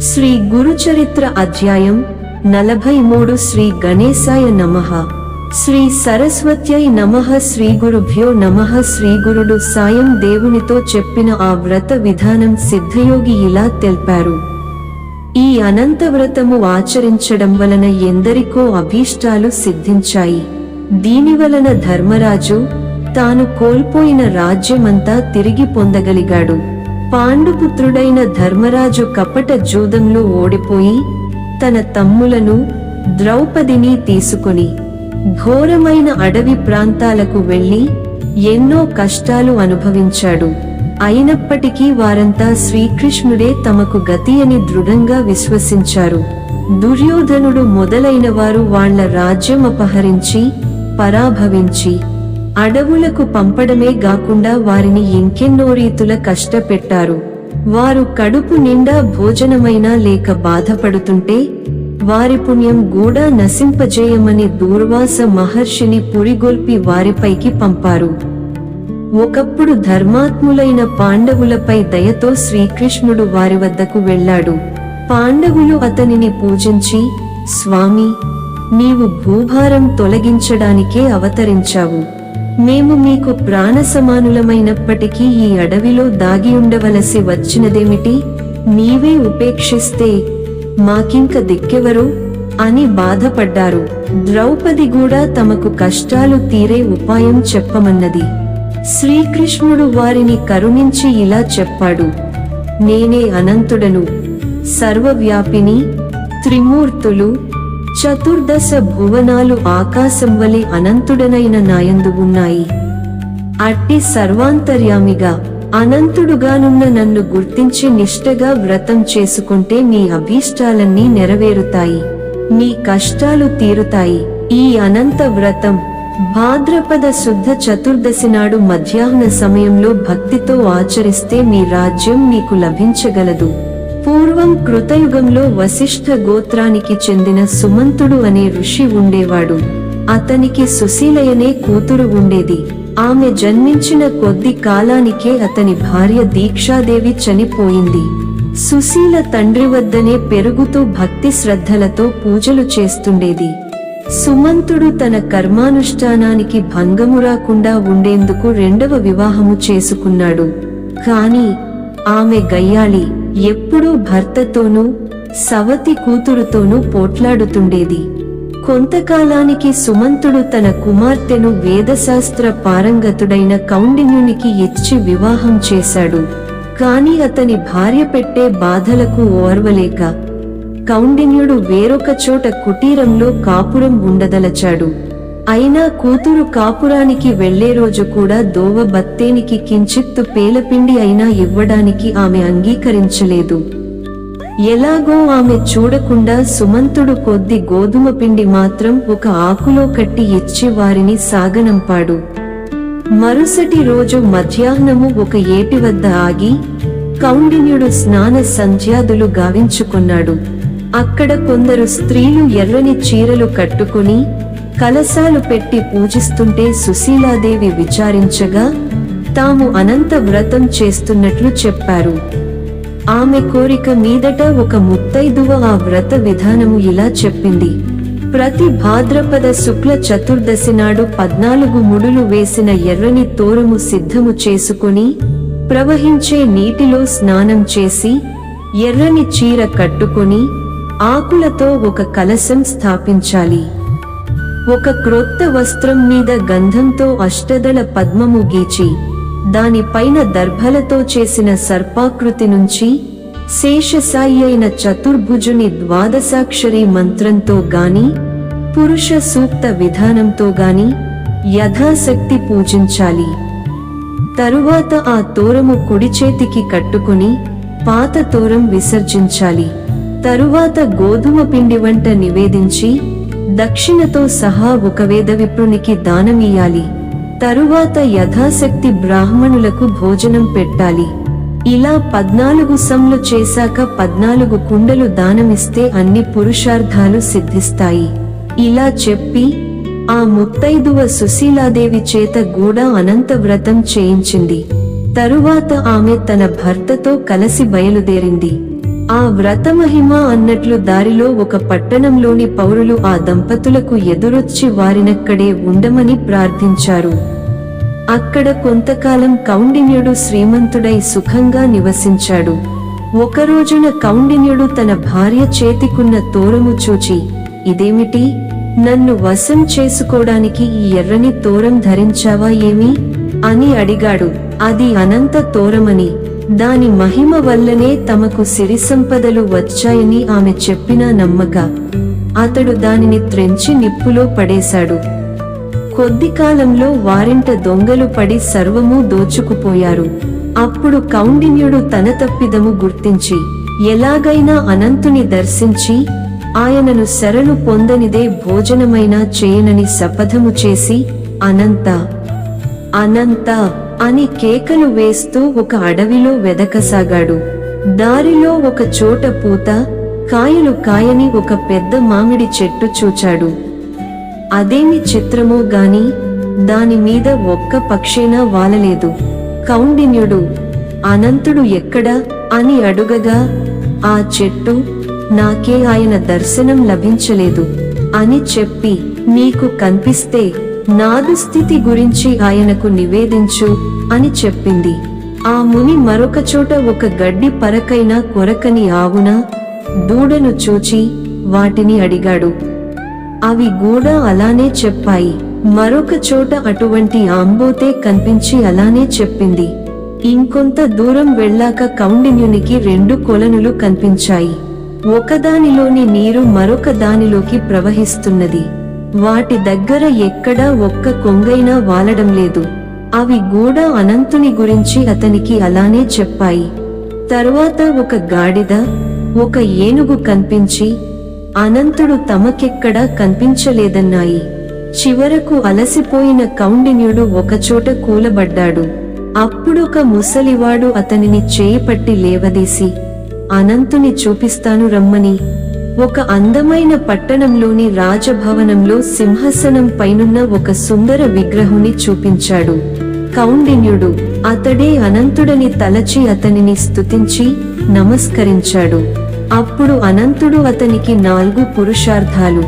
శ్రీ గురుచరిత్ర అధ్యాయం 43 శ్రీ గణేశాయ నమః శ్రీ సరస్వత్యై నమః శ్రీ గురుభ్యో నమః శ్రీ గురుడు సాయం దేవునితో చెప్పిన ఆ వ్రత విధానం సిద్ధయోగి ఇలా తెలిపారు. ఈ అనంత వ్రతము ఆచరించడం వలన ఎందరికో అభీష్టాలు సిద్ధించాయి. దీనివలన ధర్మరాజు తాను కోల్పోయిన రాజ్యమంతా తిరిగి పొందగలిగాడు. పాండుపుత్రుడైన ధర్మరాజు కపట జూదంలో ఓడిపోయి తన తమ్ములను ద్రౌపదిని తీసుకుని ఘోరమైన అడవి ప్రాంతాలకు వెళ్లి ఎన్నో కష్టాలు అనుభవించాడు. అయినప్పటికీ వారంతా శ్రీకృష్ణుడే తమకు గతి అని దృఢంగా విశ్వసించారు. దుర్యోధనుడు మొదలైన వారు వాళ్ల రాజ్యం అపహరించి పరాభవించి అడవులకు పంపడమే గాకుండా వారిని ఇంకెన్నో రీతుల కష్టపెట్టారు. వారు కడుపు నిండా భోజనమైనా లేక బాధపడుతుంటే వారి పుణ్యం కూడా నశింపజేయమని దూర్వాస మహర్షిని పురిగొల్పి వారిపైకి పంపారు. ఒకప్పుడు ధర్మాత్ములైన పాండవులపై దయతో శ్రీకృష్ణుడు వారి వద్దకు వెళ్ళాడు. పాండవులు అతనిని పూజించి, స్వామి, నీవు భూభారం తొలగించడానికే అవతరించావు. మేము మీకు ప్రాణ సమానులమైనప్పటికీ ఈ అడవిలో దాగి ఉండవలసి వచ్చినదేమిటి? నీవే ఉపేక్షిస్తే మాకింక దిక్కెవరు అని బాధపడ్డారు. ద్రౌపది కూడా తమకు కష్టాలు తీరే ఉపాయం చెప్పమన్నది. శ్రీకృష్ణుడు వారిని కరుణించి ఇలా చెప్పాడు. నేనే అనంతుడను, సర్వవ్యాపిని, త్రిమూర్తులు, చతుర్దశ భువనాలు ఆకాశం వలె అనంతుడనైన నాయందు ఉన్నాయి. అట్టి సర్వాంతర్యామిగా అనంతుడుగానున్న నన్ను గుర్తించి నిష్ఠగా వ్రతం చేసుకుంటే మీ అభీష్టాలన్నీ నెరవేరుతాయి, మీ కష్టాలు తీరుతాయి. ఈ అనంత వ్రతం భాద్రపద శుద్ధ చతుర్దశి నాడు మధ్యాహ్న సమయంలో భక్తితో ఆచరిస్తే మీ రాజ్యం మీకు లభించగలదు. పూర్వం కృతయుగంలో వశిష్ఠ గోత్రానికి చెందిన సుమంతుడు అనే ఋషి ఉండేవాడు. అతనికి సుశీలయనే కూతురు ఉండేది. ఆమె జన్మించిన కొద్ది కాలానికే అతని భార్య దీక్షాదేవి చనిపోయింది. సుశీల తండ్రి వద్దనే పెరుగుతూ భక్తి శ్రద్ధలతో పూజలు చేస్తుండేది. సుమంతుడు తన కర్మానుష్ఠానానికి భంగము రాకుండా ఉండేందుకు రెండవ వివాహము చేసుకున్నాడు. కాని ఆమె గయ్యాళి, ఎప్పుడూ భర్తతోనూ సవతి కూతురుతోనూ పోట్లాడుతుండేది. కొంతకాలానికి సుమంతుడు తన కుమార్తెను వేదశాస్త్ర పారంగతుడైన కౌండిన్యునికి ఇచ్చి వివాహం చేశాడు. కాని అతని భార్య పెట్టే బాధలకు ఓర్వలేక కౌండిన్యుడు వేరొక చోట కుటీరంలో కాపురం ఉండదలచాడు. అయినా కూతురు కాపురానికి వెళ్లే రోజు కూడా దోవ బత్తేనికి కించిత్తు పేలపిండి అయినా ఇవ్వడానికి ఆమె అంగీకరించలేదు. ఎలాగో ఆమె చూడకుండా సుమంతుడు కొద్ది గోధుమ పిండి మాత్రం ఒక ఆకులో కట్టి ఇచ్చి వారిని సాగనంపాడు. మరుసటి రోజు మధ్యాహ్నము ఒక ఏటి వద్ద ఆగి కౌండిన్యుడు స్నాన సంధ్యాదులు గావించుకున్నాడు. అక్కడ కొందరు స్త్రీలు ఎర్రని చీరలు కట్టుకుని కలశాలు పెట్టి పూజిస్తుంటే సుశీలాదేవి విచారించగా తాము అనంత వ్రతం చేస్తున్నట్లు చెప్పారు. ఆమె కోరిక మీదట ఒక ముత్తైదువ ఆ వ్రత విధానము ఇలా చెప్పింది. ప్రతి భాద్రపద శుక్ల చతుర్దశి నాడు 14 ముడులు వేసిన ఎర్రని తోరము సిద్ధము చేసుకుని ప్రవహించే నీటిలో స్నానం చేసి ఎర్రని చీర కట్టుకుని ఆకులతో ఒక కలశం స్థాపించాలి. ఒక క్రొత్త వస్త్రం మీద గంధంతో అష్టదళ పద్మము గీచి దానిపైన దర్భలతో చేసిన సర్పాకృతి నుంచి శేషసాయి అయిన చతుర్భుజుని ద్వాదశాక్షరి మంత్రంతో గాని పురుష సూక్త విధానంతో గాని యథాశక్తి పూజించాలి. తరువాత ఆ తోరము కుడి చేతికి కట్టుకుని పాత తోరం విసర్జించాలి. తరువాత గోధుమ పిండి వంట నివేదించి దక్షిణతో సహా ఒక వేదవిప్రునికి దానమియ్యాలి. తరువాత యథాశక్తి బ్రాహ్మణులకు భోజనం పెట్టాలి. ఇలా 14 సంలు చేశాక 14 కుండలు దానమిస్తే అన్ని పురుషార్థాలు సిద్ధిస్తాయి. ఇలా చెప్పి ఆ ముత్తైదువ సుశీలాదేవి చేత కూడా అనంత వ్రతం చేయించింది. తరువాత ఆమె తన భర్తతో కలసి బయలుదేరింది. ఆ వ్రతమహిమ అన్నట్లు దారిలో ఒక పట్టణంలోని పౌరులు ఆ దంపతులకు ఎదురొచ్చి వారినక్కడే ఉండమని ప్రార్థించారు. అక్కడ కొంతకాలం కౌండిన్యుడు శ్రీమంతుడై సుఖంగా నివసించాడు. ఒకరోజున కౌండిన్యుడు తన భార్య చేతికున్న తోరము చూచి, ఇదేమిటి? నన్ను వశం చేసుకోవడానికి ఈ ఎర్రని తోరం ధరించావా ఏమి అని అడిగాడు. అది అనంత తోరమని, దాని మహిమ వల్లనే తమకు సిరి సంపదలు వచ్చాయని ఆమె చెప్పినా నమ్మక అతడు దానిని త్రెంచి నిప్పులో పడేశాడు. కొద్ది కాలంలో వారింట దొంగలు పడి సర్వము దోచుకుపోయారు. అప్పుడు కౌండిన్యుడు తన తప్పిదము గుర్తించి ఎలాగైనా అనంతుని దర్శించి ఆయనను శరణు పొందనిదే భోజనమైనా చేయనని శపథము చేసి అనంత అనంత అని కేకలు వేస్తూ ఒక అడవిలో వెదకసాగాడు. దారిలో ఒక చోట పూత కాయలు కాయని ఒక పెద్ద మామిడి చెట్టు చూచాడు. అదేమి చిత్రమో గాని దాని మీద ఒక్క పక్షేనా వాలలేదు. కౌండిన్యుడు, అనంతుడు ఎక్కడా అని అడుగగా, ఆ చెట్టు, నాకే ఆయన దర్శనం లభించలేదు అని చెప్పి, నీకు కనిపిస్తే నా దుస్థితి గురించి ఆయనకు నివేదించు అని చెప్పింది. ఆ ముని మరొక చోట ఒక గడ్డి పరకైనా కొరకని ఆవున దూడను చూచి వాటిని అడిగాడు. అవి కూడా అలానే చెప్పాయి. మరొక చోట అటువంటి ఆంబోతే కనిపించి అలానే చెప్పింది. ఇంకొంత దూరం వెళ్ళాక కౌండిన్యునికి 2 కొలనులు కనిపించాయి. ఒకదానిలోని నీరు మరొక దానిలోకి ప్రవహిస్తున్నది. వాటి దగ్గర ఎక్కడా ఒక్క కొంగైనా వాలడం లేదు. అవి కూడా అనంతుని గురించి అతనికి అలానే చెప్పాయి. తరువాత ఒక గాడిద, ఒక ఏనుగు కనిపించి అనంతుడు తమకెక్కడా కనిపించలేదన్నాయి. చివరకు అలసిపోయిన కౌండిన్యుడు ఒకచోట కూలబడ్డాడు. అప్పుడొక ముసలివాడు అతనిని చేయిపట్టి లేవదీసి, అనంతుని చూపిస్తాను రమ్మని ఒక అందమైన పట్టణంలోని రాజభవనంలో సింహాసనం పైనున్న ఒక సుందర విగ్రహుని చూపించాడు. కౌండిన్యుడు అతడే అనంతుడని తలచి అతనిని స్తుతించి నమస్కరించాడు. అప్పుడు అనంతుడు అతనికి 4 పురుషార్థాలు,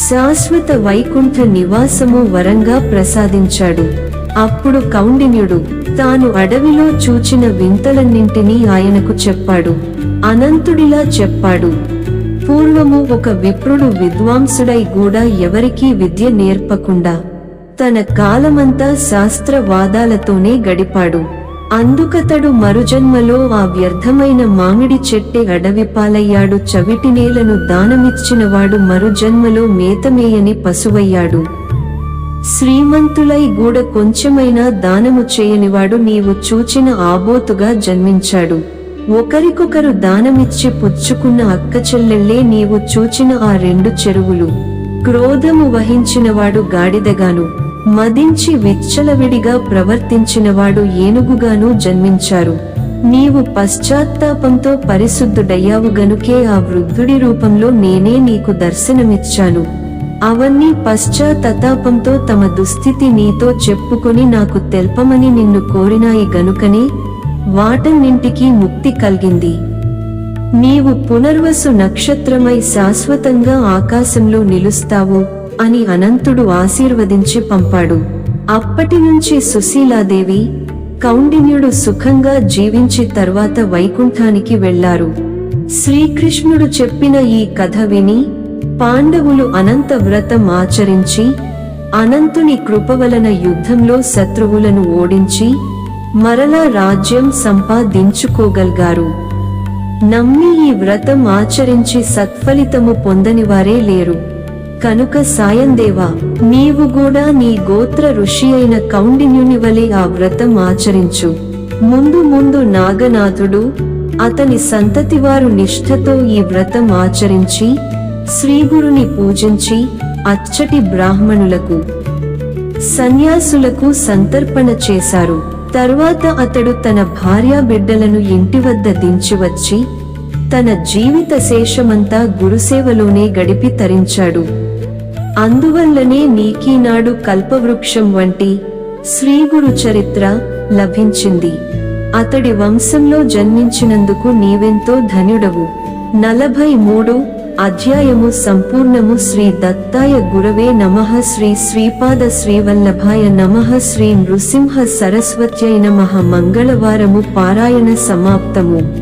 శాశ్వత వైకుంఠ నివాసము వరంగా ప్రసాదించాడు. అప్పుడు కౌండిన్యుడు తాను అడవిలో చూచిన వింతలన్నింటినీ ఆయనకు చెప్పాడు. అనంతుడిలా చెప్పాడు, పూర్వము ఒక విప్రుడు విద్వాంసుడై కూడా ఎవరికీ విద్య నేర్పకుండా తన కాలమంతా శాస్త్రవాదాలతోనే గడిపాడు. అందుకతడు మరుజన్మలో ఆ వ్యర్థమైన మామిడి చెట్టే అడవిపాలయ్యాడు. చవిటినేలను దానమిచ్చినవాడు మరుజన్మలో మేతమేయని పశువయ్యాడు. శ్రీమంతులై గూడ కొంచెమైనా దానము చేయనివాడు నీవు చూచిన ఆబోతుగా జన్మించాడు. ఒకరికొకరు దానమిచ్చి పుచ్చుకున్న అక్కచెల్లెళ్లే నీవు చూచిన ఆ 2 చెరువులు. క్రోధము వహించినవాడు గాడిదగాను, మదించి విచ్చలవిడిగా ప్రవర్తించినవాడు ఏనుగుగాను జన్మించారు. నీవు పశ్చాత్తాపంతో పరిశుద్ధుడయ్యావు గనుకే ఆ వృద్ధుడి రూపంలో నేనే నీకు దర్శనమిచ్చాను. అవన్నీ పశ్చాత్తాపంతో తమ దుస్థితి నీతో చెప్పుకొని నాకు తెల్పమని నిన్ను కోరినాయి గనుకనే వాటన్నింటికీ ముక్తి కలిగింది. నీవు పునర్వసు నక్షత్రమై శాశ్వతంగా ఆకాశంలో నిలుస్తావు అని అనంతుడు ఆశీర్వదించి పంపాడు. అప్పటినుంచి సుశీలాదేవి, కౌండిన్యుడు సుఖంగా జీవించి తర్వాత వైకుంఠానికి వెళ్లారు. శ్రీకృష్ణుడు చెప్పిన ఈ కథ విని పాండవులు అనంత వ్రతం ఆచరించి అనంతుని కృపవలన యుద్ధంలో శత్రువులను ఓడించి మరలా రాజ్యం సంపాదించుకోగలిగారు. నమ్మి ఈ వ్రతం ఆచరించి సత్ఫలితము పొందనివారే లేరు. కనుక సాయందేవా, నీవు కూడా నీ గోత్ర ఋషి అయిన కౌండిన్యుని వలె ఆ వ్రతం ఆచరించు. ముందు ముందు నాగనాథుడు అతని సంతతివారు నిష్ఠతో ఈ వ్రతం ఆచరించి శ్రీగురుని పూజించి అచ్చటి బ్రాహ్మణులకు, సన్యాసులకు సంతర్పణ చేశారు. తరువాత అతడు తన భార్యా బిడ్డలను ఇంటివద్ద దించివచ్చి తన జీవిత శేషమంతా గురుసేవలోనే గడిపి తరించాడు. అందువల్లనే నీకీనాడు కల్పవృక్షం వంటి శ్రీగురు చరిత్ర లభించింది. అతడి వంశంలో జన్మించినందుకు నీవెంతో ధన్యుడవు. 43 అధ్యాయము సంపూర్ణము. శ్రీ దత్తాయ గురవే నమః. శ్రీ శ్రీపాద శ్రీవల్లభాయ నమః. శ్రీ నృసింహ సరస్వత్యై నమః. మంగళవారము పారాయణ సమాప్తము.